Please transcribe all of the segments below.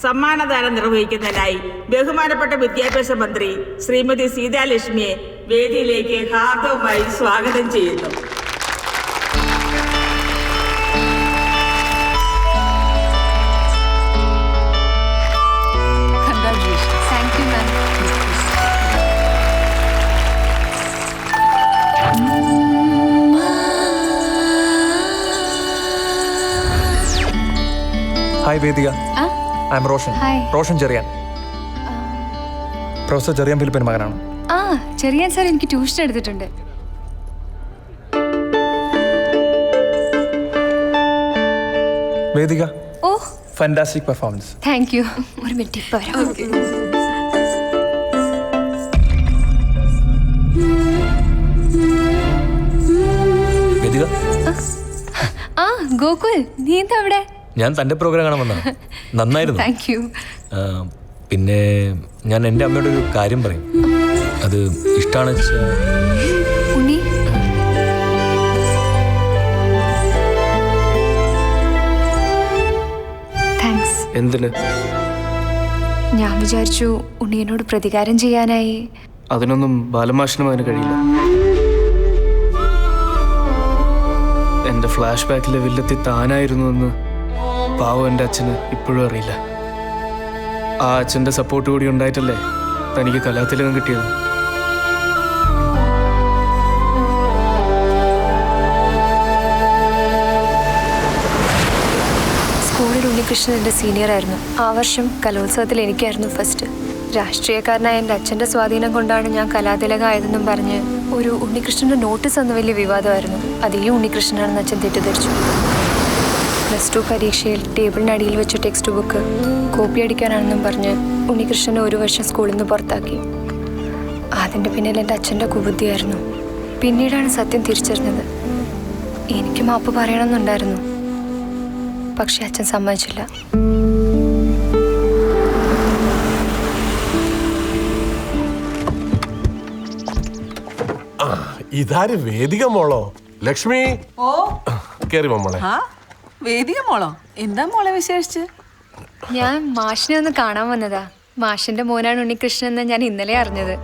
സമ്മാനദാനം നിർവഹിക്കുന്നതിനായി ബഹുമാനപ്പെട്ട വിദ്യാഭ്യാസ മന്ത്രി ശ്രീമതി സീതാലക്ഷ്മിയെ വേദിയിലേക്ക് ഹാർദവമായി സ്വാഗതം ചെയ്യുന്നു. Hi Vedika, I'm Roshan. Roshan Cheriyan. Professor Cheriyan ഫിലിപ്പിന്റെ മകനാണ്. ചെറിയാൻ സാർ എനിക്ക് ട്യൂഷൻ എടുത്തിട്ടുണ്ട്. Vedika, oh fantastic performance. Thank you. ഒരു മിനിറ്റ് ഇപ്പൊ വരാം. വേദിക, ഗോകുൽ, നീ എന്താ അവിടെ? ഞാൻ തന്റെ പ്രോഗ്രാം കാണാൻ വന്ന. നന്നായിരുന്നു. Thank you. പിന്നെ ഞാൻ എൻ്റെ അമ്മയോട് ഒരു കാര്യം പറയും. അത് ഇഷ്ടമാണ്. ഉണ്ണി, താങ്ക്സ്. എന്തിന്? ഞാൻ വിചാരിച്ചു ഉണ്ണിയനോട് പ്രതികാരം ചെയ്യാനായി. അതിനൊന്നും ബാലമാഷിനും അതിന് കഴിയില്ല. എൻ്റെ ഫ്ലാഷ് ബാക്കിലെ വില്ലത്തി താനായിരുന്നു എന്ന് പാവം എൻ്റെ അച്ഛന് ഇപ്പോഴും അറിയില്ല. ആ അച്ഛൻ്റെ സപ്പോർട്ട് കൂടി ഉണ്ടായിട്ടല്ലേ തനിക്ക് കലാതിലകം കിട്ടിയത്. സ്കൂളിൽ ഉണ്ണികൃഷ്ണൻ എൻ്റെ സീനിയർ ആയിരുന്നു. ആ വർഷം കലോത്സവത്തിൽ എനിക്കായിരുന്നു ഫസ്റ്റ്. രാഷ്ട്രീയക്കാരനായ എൻ്റെ അച്ഛൻ്റെ സ്വാധീനം കൊണ്ടാണ് ഞാൻ കലാതിലകമായതെന്നും പറഞ്ഞ് ഒരു ഉണ്ണികൃഷ്ണൻ്റെ നോട്ടീസ് അന്ന് വലിയ വിവാദമായിരുന്നു. അത് ഈ ഉണ്ണികൃഷ്ണനാണെന്ന് അച്ഛൻ തെറ്റിദ്ധരിച്ചു. +2 പരീക്ഷയിൽ ടേബിളിനടിയിൽ വെച്ച ടെക്സ്റ്റ് ബുക്ക് കോപ്പി അടിക്കാനാണെന്നും പറഞ്ഞ് ഉണ്ണികൃഷ്ണനെ ഒരു വർഷം സ്കൂളിൽ നിന്ന് പുറത്താക്കി. അതിൻ്റെ പിന്നിൽ എൻ്റെ അച്ഛൻ്റെ കുബുദ്ധിയായിരുന്നു. പിന്നീടാണ് സത്യം തിരിച്ചറിഞ്ഞത്. എനിക്ക് മാപ്പ് പറയണമെന്നുണ്ടായിരുന്നു, പക്ഷെ അച്ഛൻ സമ്മതിച്ചില്ല. ഇതാര് വേദിക മോളോ? ലക്ഷ്മി, ഓ കേറി മോളെ. വേദിക മോളോ? എന്താ മോളെ വിശേഷിച്ച്? ഞാൻ മാഷിനെ ഒന്ന് കാണാൻ വന്നതാ. മാഷിന്റെ മോനാണ് ഉണ്ണികൃഷ്ണൻ എന്ന് ഞാൻ ഇന്നലെ അറിഞ്ഞത്.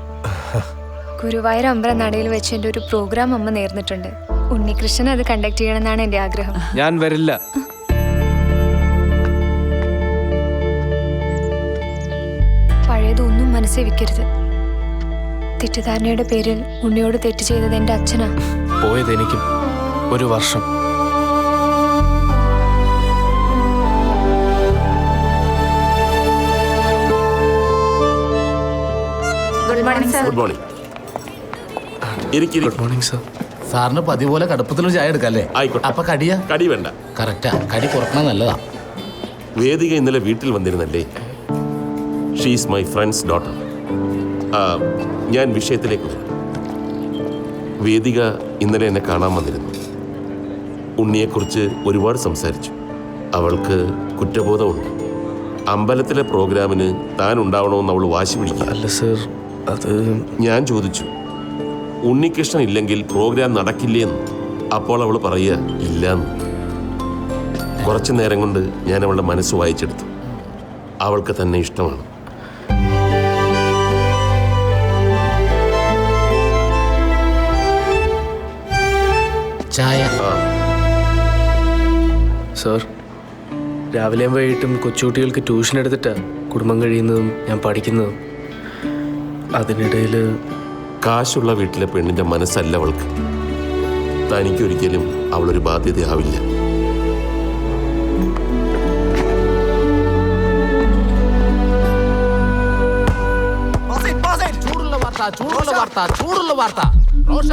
ഗുരുവായൂർ അമ്പലനടയിൽ വെച്ച് എൻ്റെ ഒരു പ്രോഗ്രാം അമ്മ നേർന്നിട്ടുണ്ട്. ഉണ്ണികൃഷ്ണൻ അത് കണ്ടക്ട് ചെയ്യണമെന്നാണ് എൻ്റെ ആഗ്രഹം. ഞാൻ വരില്ല. പഴയതൊന്നും മനസ്സിൽ വെക്കരുത്. തെറ്റിദ്ധാരണയുടെ പേരിൽ ഉണ്ണിയോട് തെറ്റ് ചെയ്തത് എൻ്റെ അച്ഛനാ. പോയത് എനിക്കും 1 വർഷം. Good morning sir. Good morning. Good morning sir. സാറിന് പതിവ് പോലെ കടുപ്പത്തിലൊരു ചായ എടുക്കല്ലേ? ആയിക്കോട്ടെ. അപ്പൊ കടിയാ? കടി വേണ്ട. കറക്റ്റാ, കടി കുറക്കണം, നല്ലതാ. വേദിക ഇന്നലെ വീട്ടിൽ വന്നിരുന്നല്ലേ? She's my friend's daughter. ഞാൻ വിഷയത്തിലേക്ക് വരാം. വേദിക ഇന്നലെ എന്നെ കാണാൻ വന്നിരുന്നു. ഉണ്ണിയെക്കുറിച്ച് ഒരുപാട് സംസാരിച്ചു. അവൾക്ക് കുറ്റബോധമുണ്ട്. അമ്പലത്തിലെ പ്രോഗ്രാമിന് താൻ ഉണ്ടാവണമെന്ന് അവൾ വാശി പിടിക്കുക. അല്ല സർ, അത് ഞാൻ ചോദിച്ചു, ഉണ്ണികൃഷ്ണൻ ഇല്ലെങ്കിൽ പ്രോഗ്രാം നടക്കില്ലേന്ന്. അപ്പോൾ അവൾ പറയുക ഇല്ലാന്ന്. കുറച്ചു നേരം കൊണ്ട് ഞാൻ അവളുടെ മനസ്സ് വായിച്ചെടുത്തു. അവൾക്ക് തന്നെ ഇഷ്ടമാണ്. ചായ. സർ, രാവിലെയും വൈകിട്ടും കൊച്ചുകുട്ടികൾക്ക് ട്യൂഷൻ എടുത്തിട്ടാണ് കുടുംബം കഴിയുന്നതും ഞാൻ പഠിക്കുന്നതും. അതിനിടയിൽ കാശുള്ള വീട്ടിലെ പെണ്ണിൻ്റെ മനസ്സല്ല അവൾക്ക്. തനിക്കൊരിക്കലും അവളൊരു ബാധ്യതയാവില്ല. ചൂടുള്ള വാർത്ത. റോഷ,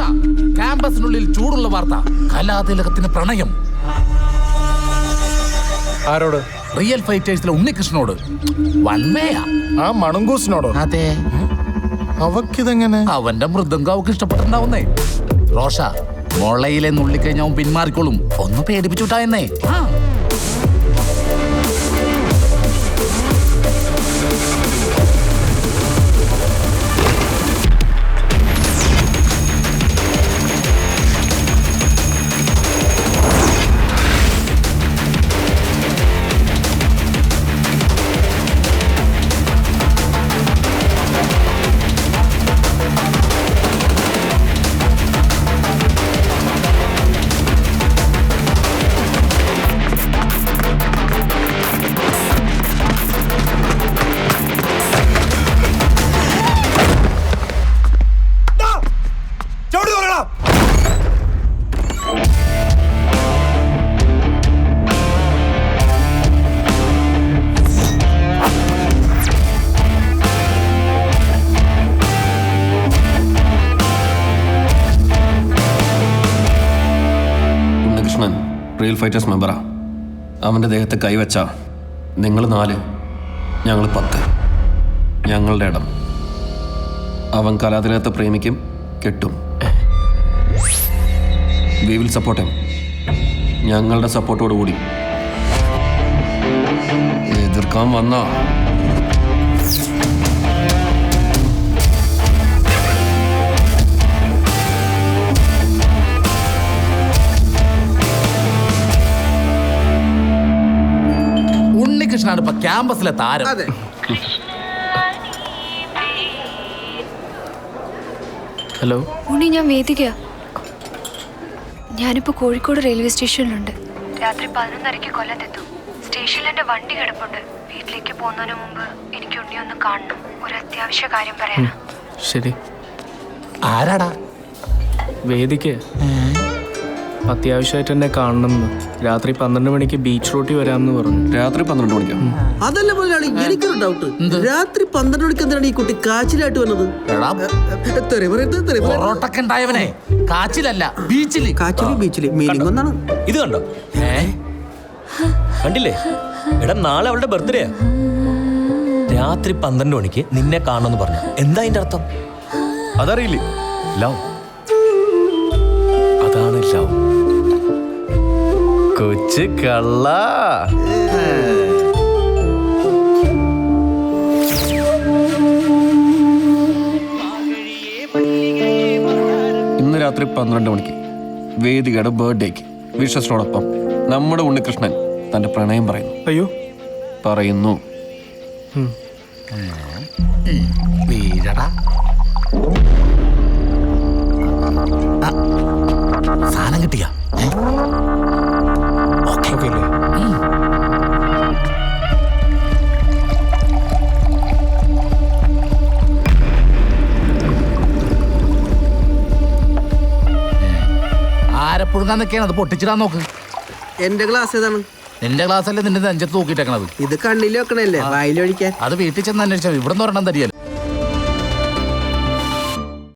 ക്യാമ്പസിനുള്ളിൽ ചൂടുള്ള വാർത്ത. കലാതിലകത്തിന് പ്രണയം. ആരോട്? റിയൽ ഫൈറ്റേഴ്സിലെ ഉണ്ണികൃഷ്ണനോട്. വൺവേയാ. ആ മണങ്കൂസിനോടോ? അതെ. അവക്കിതെങ്ങനെ? അവന്റെ മൃദംഗം അവക്ക് ഇഷ്ടപ്പെട്ടിട്ടുണ്ടാവുന്നേ. റോഷ, മുളയിലെ നുള്ളിക്കഴിഞ്ഞ അവൻ പിന്മാറിക്കോളും. ഒന്ന് പേടിപ്പിച്ചുട്ടായെന്നേ. Real fighters മെമ്പറാ. അവൻ്റെ ദേഹത്ത് കൈവച്ച നിങ്ങൾ 4, ഞങ്ങൾ 10. ഞങ്ങളുടെ ഇടം. അവൻ കലാതിലകത്തെ പ്രേമിക്കും, കെട്ടും. We will support him. ഞങ്ങളുടെ സപ്പോർട്ടോടുകൂടി. എതിർക്കാൻ വന്ന ഉണ്ണികൃഷ്ണനാണ് ഇപ്പൊ ക്യാമ്പസിലെ താരം. ഹലോ. ഉണ്ണി, ഞാൻ വേദിക. ഞാനിപ്പോൾ കോഴിക്കോട് റെയിൽവേ സ്റ്റേഷനിലുണ്ട്. രാത്രി 11:30 കൊല്ലത്തെത്തും. സ്റ്റേഷനിൽ എൻ്റെ വണ്ടി കിടപ്പുണ്ട്. വീട്ടിലേക്ക് പോകുന്നതിന് മുമ്പ് എനിക്ക് ഉണ്ണി ഒന്ന് കാണണം. ഒരു അത്യാവശ്യ കാര്യം പറയാനാ. ശരി. ആരാടാ? വേദിക്ക് അത്യാവശ്യമായിട്ട് എന്നെ കാണണമെന്ന്. രാത്രി 12 മണിക്ക് ബീച്ച് റോട്ടിൽ വരാമെന്ന് പറഞ്ഞു. രാത്രി 12 മണിക്കോ? അതല്ല മുതലാളി, എനിക്കൊരു ഡൗട്ട്. രാത്രി 12 മണിക്ക് എന്താണ് ഈ കുട്ടി കാച്ചിലായിട്ട് വന്നത്? പൊറോട്ടൊക്കെ ഉണ്ടായവനെ കാച്ചിലല്ല, ബീച്ചില്. കാച്ചില് ബീച്ചില് മീനിങ് ഒന്നാണ്. ഇത് കണ്ടോ? കണ്ടില്ലേ? എടാ, നാളെ അവളുടെ ബർത്ത്ഡേയാ. രാത്രി 12 മണിക്ക് നിന്നെ കാണുമെന്ന് പറഞ്ഞു. എന്താ അതിന്റെ അർത്ഥം? അതറിയില്ലേ? ലവ്. അതാണ് ലവ്. കൊച്ചു കള്ള. ഇന്ന് രാത്രി 12 മണിക്ക് വേദികയുടെ ബർത്ത്ഡേക്ക് വിശ്വസിനോടൊപ്പം നമ്മുടെ ഉണ്ണികൃഷ്ണൻ തന്റെ പ്രണയം പറയുന്നു. അയ്യോ, പറയുന്നു. വീഴടാ. സാധനം കിട്ടിയ ആരപ്പുഴുങ്ങാന്നൊക്കെയാണ് അത് പൊട്ടിച്ചിടാൻ നോക്ക്. എന്റെ ഗ്ലാസ് ഏതാണ്? നിന്റെ ക്ലാസ്സല്ലേ നിന്റെ നെഞ്ചത്ത് നോക്കിയിട്ടേക്കണത്. ഇത് കണ്ണിൽ വെക്കണല്ലേ, വായിൽ ഒഴിക്കാൻ. അത് വീട്ടിൽ ചെന്ന് അന്വേഷിച്ചാൽ ഇവിടെ നിന്ന് ഒരെണ്ണം തരികയല്ലോ.